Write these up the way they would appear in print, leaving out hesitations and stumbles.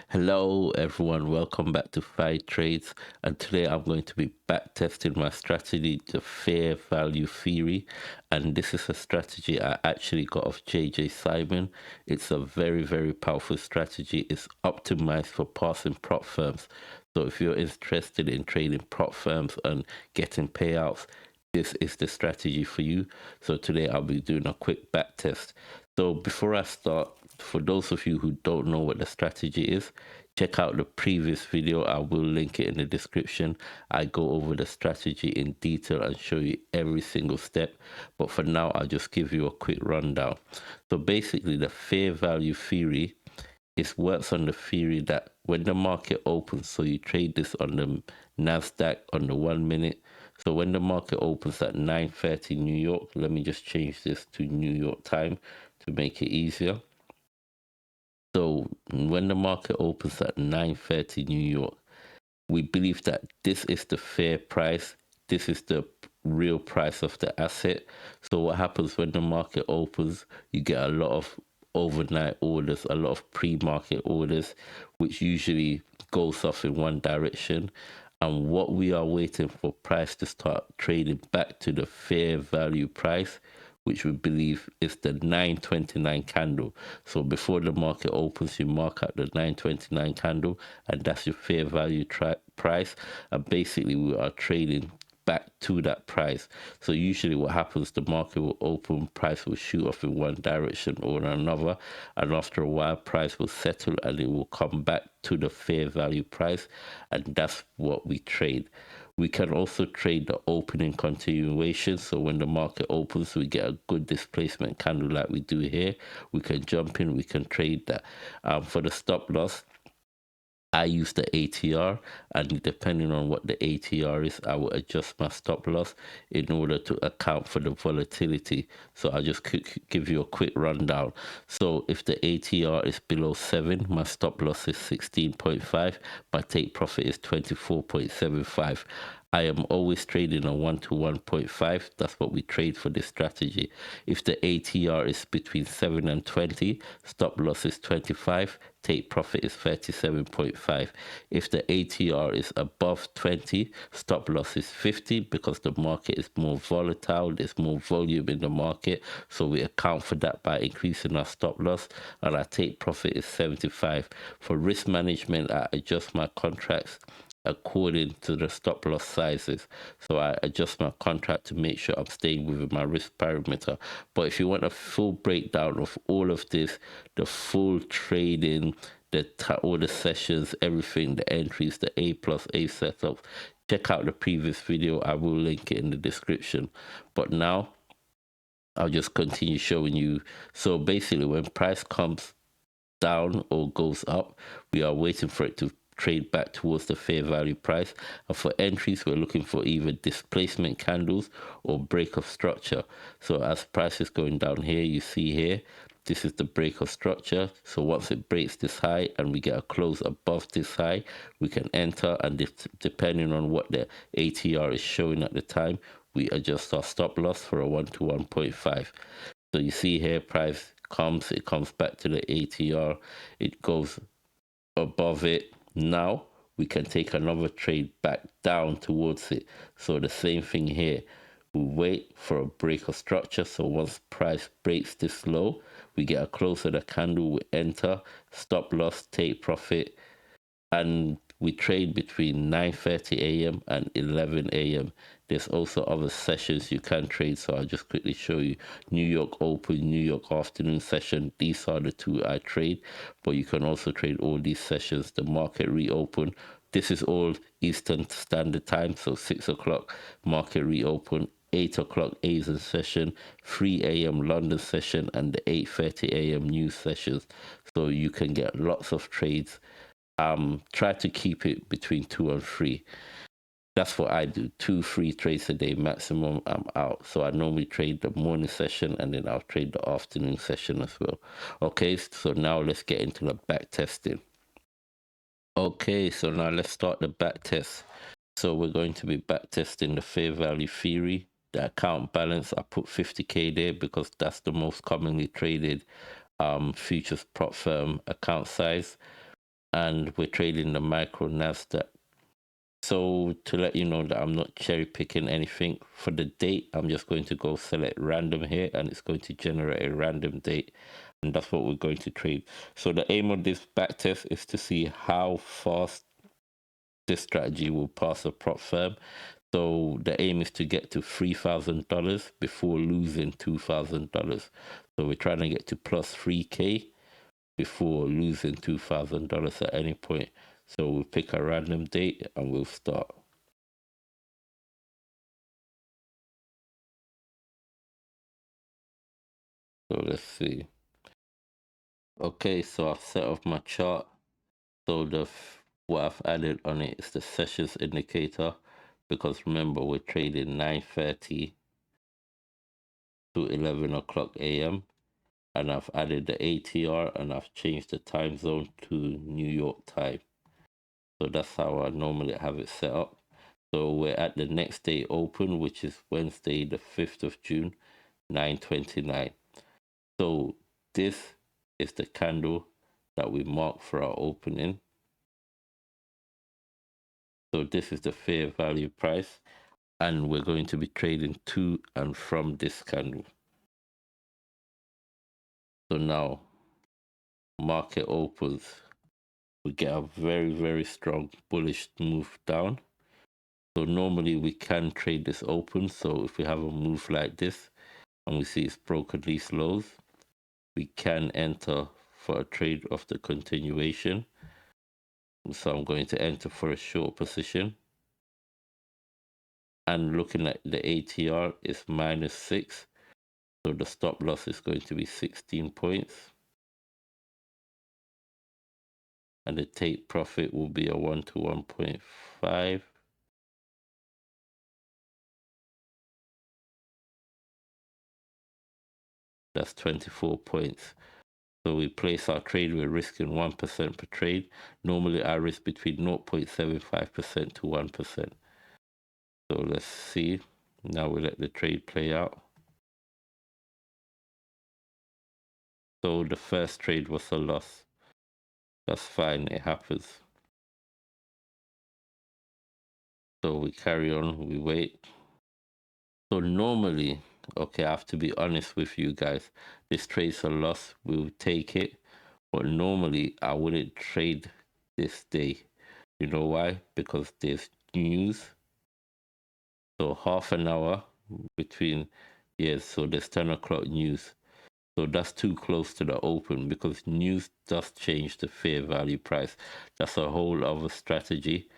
Hello everyone, welcome back to Fye Trades, and today I'm going to be back testing my strategy, the fair value theory. And this is a strategy I actually got off JJ Simon. It's a very powerful strategy. It's optimized for passing prop firms. So if you're interested in trading prop firms and getting payouts, this is the strategy for you. So today I'll be doing a quick back test. So before I start, for those of you who don't know what the strategy is, check out the previous video. I will link it in the description. I go over the strategy in detail and show you every single step. But for now, I'll just give you a quick rundown. So basically, the fair value theory works on the theory that when the market opens, so you trade this on the Nasdaq on the 1 minute. So when the market opens at 9:30 New York, let me just change this to New York time to make it easier. So when the market opens at 9:30 New York, we believe that this is the fair price. This is the real price of the asset. So what happens when the market opens, you get a lot of overnight orders, a lot of pre-market orders, which usually goes off in one direction. And what we are waiting for price to start trading back to the fair value price, which we believe is the 929 candle. So before the market opens, you mark out the 929 candle, and that's your fair value price. And basically, we are trading back to that price. So usually what happens, the market will open, price will shoot off in one direction or another, and after a while price will settle and it will come back to the fair value price, and that's what we trade. We can also trade the opening continuation. So when the market opens, we get a good displacement candle like we do here. We can jump in, we can trade that. For the stop loss, I use the ATR, and depending on what the ATR is, I will adjust my stop loss in order to account for the volatility. So I'll just give you a quick rundown. So if the ATR is below 7, my stop loss is 16.5, my take profit is 24.75. I am always trading a 1 to 1.5. That's what we trade for this strategy. If the ATR is between 7 and 20, stop loss is 25, take profit is 37.5. If the ATR is above 20, stop loss is 50, because the market is more volatile, there's more volume in the market. So we account for that by increasing our stop loss, and our take profit is 75. For risk management, I adjust my contracts according to the stop loss sizes. So I adjust my contract to make sure I'm staying within my risk parameter. But if you want a full breakdown of all of this, the full trading, all the sessions, everything, the entries, the A+A setup, check out the previous video. I will link it in the description. But now I'll just continue showing you. So basically, when price comes down or goes up, we are waiting for it to trade back towards the fair value price. And for entries, we're looking for either displacement candles or break of structure. So as price is going down here, you see here, this is the break of structure. So once it breaks this high and we get a close above this high, we can enter, and depending on what the ATR is showing at the time, we adjust our stop loss for a 1 to 1.5. So you see here, price it comes back to the ATR, it goes above it. Now we can take another trade back down towards it. So the same thing here, we wait for a break of structure. So once price breaks this low, we get a close of the candle, we enter, stop loss, take profit, and we trade between 9:30 a.m. and 11 a.m. There's also other sessions you can trade, so I'll just quickly show you. New York Open, New York afternoon session, these are the two I trade, but you can also trade all these sessions. The market reopen, this is all Eastern Standard Time, so 6 o'clock market reopen, 8 o'clock Asian session, 3 a.m. London session, and the 8:30 a.m. news sessions. So you can get lots of trades. Try to keep it between 2 and 3. That's what I do. 2, 3 trades a day maximum. I'm out. So I normally trade the morning session, and then I'll trade the afternoon session as well. Okay, so now let's get into the back testing. Okay, so now let's start the back test. So we're going to be back testing the fair value theory. The account balance, I put 50k there because that's the most commonly traded futures prop firm account size. and we're trading the micro Nasdaq. So to let you know that I'm not cherry picking anything for the date, I'm just going to go select random here, and it's going to generate a random date, and that's what we're going to trade. So the aim of this backtest is to see how fast this strategy will pass a prop firm. So the aim is to get to $3,000 before losing $2,000. So we're trying to get to plus 3K before losing $2,000 at any point. So we'll pick a random date and we'll start. So let's see. Okay, so I've set up my chart. So what I've added on it is the sessions indicator, because remember we're trading 9:30 to 11 o'clock a.m. and I've added the ATR and I've changed the time zone to New York time. So that's how I normally have it set up. So we're at the next day open, which is Wednesday, the 5th of June, 9:29. So this is the candle that we mark for our opening. So this is the fair value price, and we're going to be trading to and from this candle. So now market opens, we get a very, very strong bullish move down. So normally we can trade this open. So if we have a move like this and we see it's broken these lows, we can enter for a trade of the continuation. So I'm going to enter for a short position. And looking at the ATR is -6. So the stop loss is going to be 16 points. And the take profit will be a 1 to 1.5. That's 24 points. So we place our trade, we're risking 1% per trade. Normally I risk between 0.75% to 1%. So let's see. Now we let the trade play out. So the first trade was a loss. That's fine, it happens. So we carry on, we wait. So normally, okay, I have to be honest with you guys, this trade's a loss, we'll take it. But normally I wouldn't trade this day. You know why? Because there's news. So half an hour between, yes, so there's 10 o'clock news. So that's too close to the open, because news does change the fair value price. That's a whole other strategy.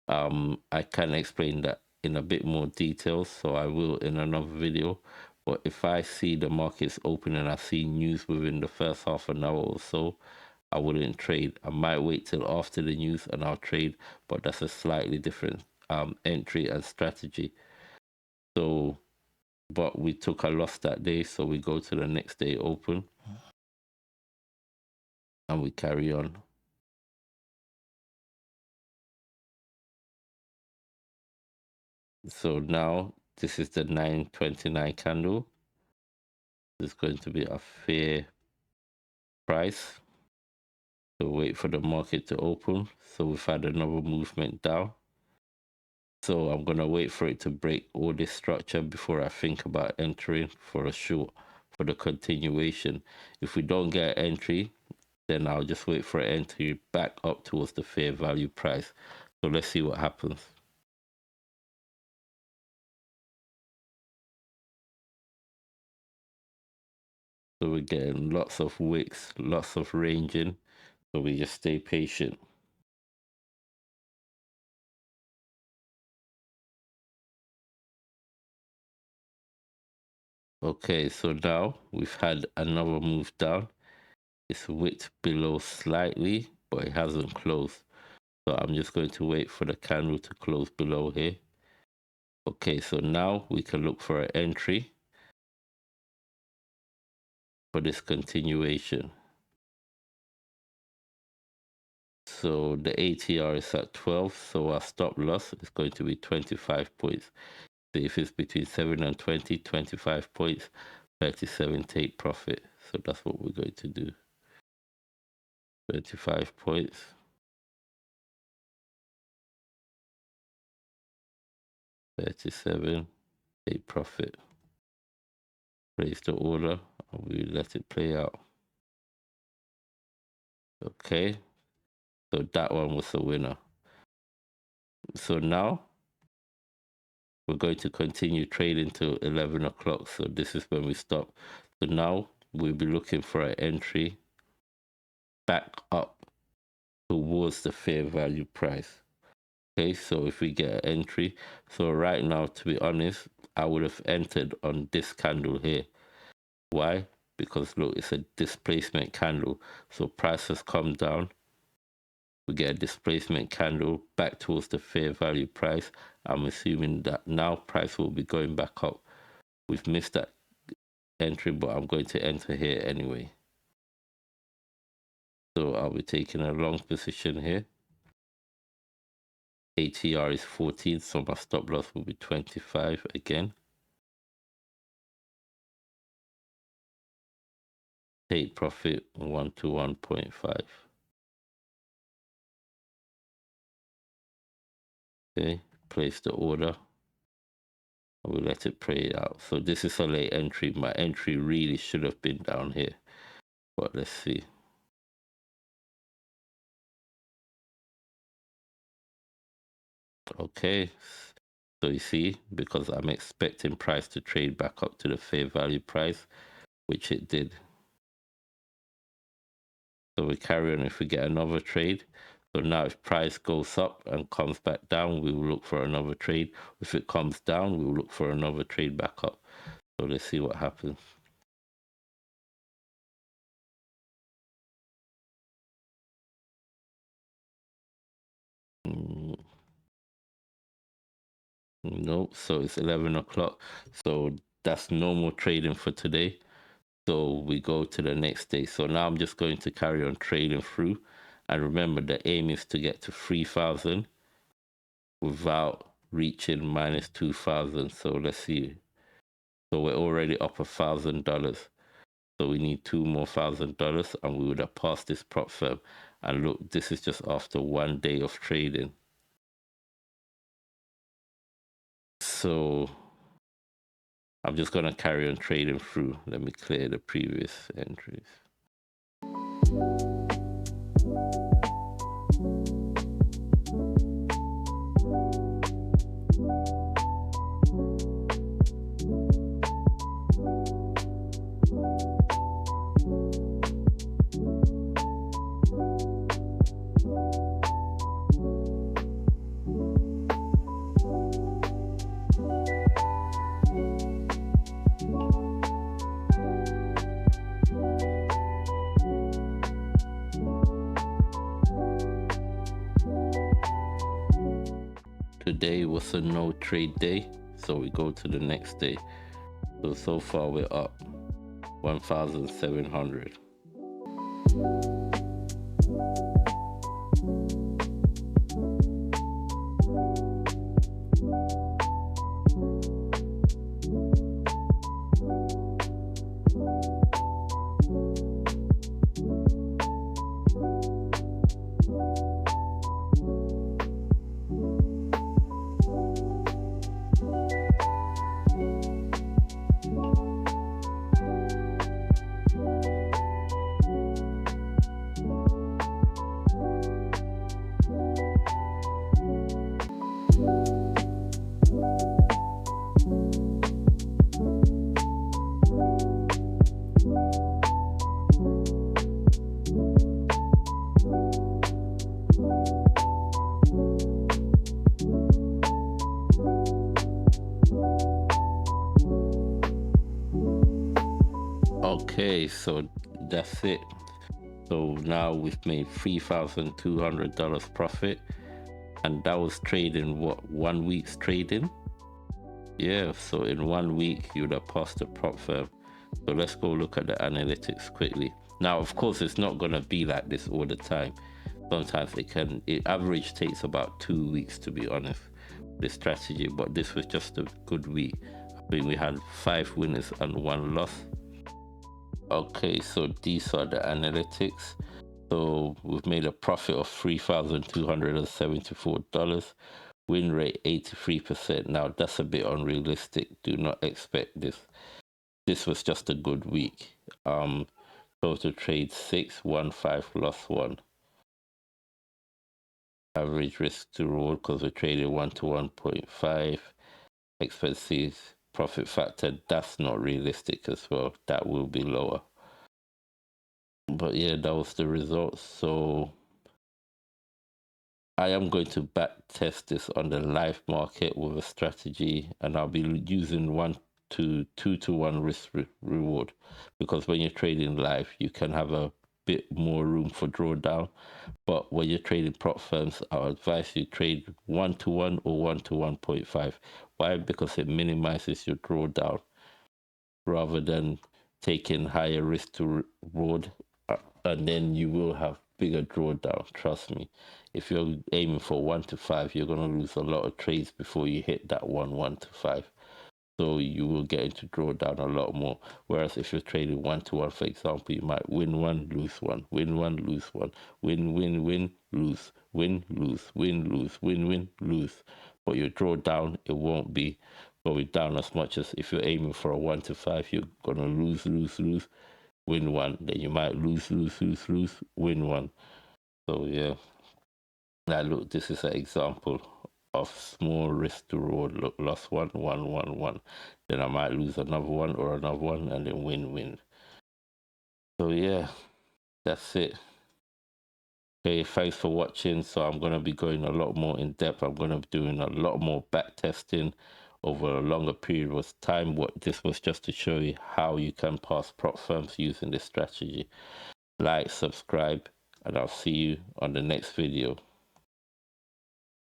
I can explain that in a bit more detail, so I will in another video. But if I see the markets open and I see news within the first half an hour or so, I wouldn't trade. I might wait till after the news and I'll trade, but that's a slightly different entry and strategy. So, but we took a loss that day, so we go to the next day open and we carry on. So now this is the 9:29 candle. It's going to be a fair price. So wait for the market to open. So we've had another movement down. So I'm going to wait for it to break all this structure before I think about entering for a short for the continuation. If we don't get an entry, then I'll just wait for an entry back up towards the fair value price. So let's see what happens. So we're getting lots of wicks, lots of ranging. So we just stay patient. Okay, so now we've had another move down. It's wicked below slightly, but it hasn't closed. So I'm just going to wait for the candle to close below here. Okay, so now we can look for an entry for this continuation. So the ATR is at 12, so our stop loss is going to be 25 points. So if it's between 7 and 20, 25 points, 37 take profit. So that's what we're going to do. 25 points. 37, take profit, place the order, and we let it play out. Okay, so that one was the winner. So now we're going to continue trading till 11 o'clock. So this is when we stop. So now we'll be looking for an entry back up towards the fair value price. Okay, so if we get an entry, so right now, to be honest, I would have entered on this candle here. Why? Because look, it's a displacement candle. So price has come down. We get a displacement candle back towards the fair value price. I'm assuming that now price will be going back up. We've missed that entry, but I'm going to enter here anyway. So I'll be taking a long position here. ATR is 14, so my stop loss will be 25 again. Take profit 1 to 1.5. Okay, place the order. We'll let it play out. So this is a late entry. My entry really should have been down here, but let's see. Okay, so you see, because I'm expecting price to trade back up to the fair value price, which it did. So we carry on if we get another trade. So now if price goes up and comes back down, we will look for another trade. If it comes down, we will look for another trade back up. So let's see what happens. No, so it's 11 o'clock. So that's no more trading for today. So we go to the next day. So now I'm just going to carry on trading through. And remember, the aim is to get to 3,000 without reaching minus 2,000. So let's see. So we're already up $1,000. So we need $2 more $1,000 and we would have passed this prop firm. And look, this is just after 1 day of trading. So I'm just going to carry on trading through. Let me clear the previous entries. Today was a no trade day, so we go to the next day. So far we're up 1,700. Okay, so that's it. So now we've made $3,200 profit, and that was trading what, 1 week's trading? Yeah, so in 1 week you'd have passed the prop firm. So let's go look at the analytics quickly. Now, of course, it's not gonna be like this all the time. Sometimes it average takes about 2 weeks, to be honest, this strategy, but this was just a good week. I think we had 5 winners and 1 loss. Okay, so these are the analytics. So we've made a profit of $3,274. Win rate 83%. Now that's a bit unrealistic. Do not expect this. This was just a good week. Total trade 6, won 5, lost 1. Average risk to reward because we traded 1 to 1.5. Expenses profit factor, that's not realistic as well. That will be lower. But yeah, that was the results. So I am going to back test this on the live market with a strategy, and I'll be using 2 to 1 risk reward, because when you're trading live you can have a bit more room for drawdown. But when you're trading prop firms, I advise you trade 1 to 1 or 1 to 1.5. Why? Because it minimizes your drawdown rather than taking higher risk to reward, and then you will have bigger drawdown. Trust me. If you're aiming for 1 to 5, you're going to lose a lot of trades before you hit that 1 to 5. So you will get into drawdown a lot more. Whereas if you're trading 1 to 1, for example, you might win 1, lose 1, win 1, lose 1, win, lose, win, lose, win, lose, win, lose. But your drawdown, it won't be going down as much as if you're aiming for a 1 to 5. You're gonna lose, win 1. Then you might lose, win 1. So yeah. Now look, this is an example of small risk to reward. Look, lost 1, 1, 1, 1. Then I might lose another one or another one, and then win. So yeah, that's it. Okay, thanks for watching. So I'm going to be going a lot more in depth. I'm going to be doing a lot more back testing over a longer period of time. What this was just to show you how you can pass prop firms using this strategy. Like, subscribe, and I'll see you on the next video.